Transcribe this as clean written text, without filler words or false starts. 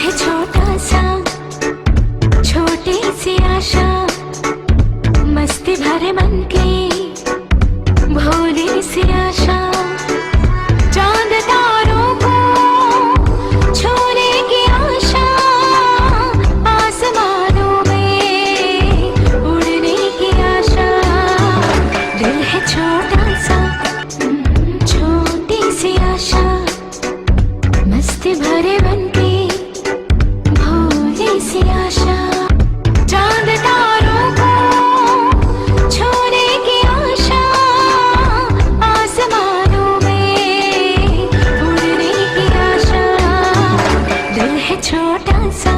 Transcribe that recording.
है छोटा सा, छोटी सी आशा, मस्ती भरे मन की भोली सी आशा। चांद तारों को छूने की आशा, आसमानों में उड़ने की आशा। दिल है छोटा सा, छोटी सी आशा, मस्ती भरे मन की भोली सी आशा। चांद तारों को छूने की आशा, आसमानों में उड़ने की आशा। दिल है छोटा सा,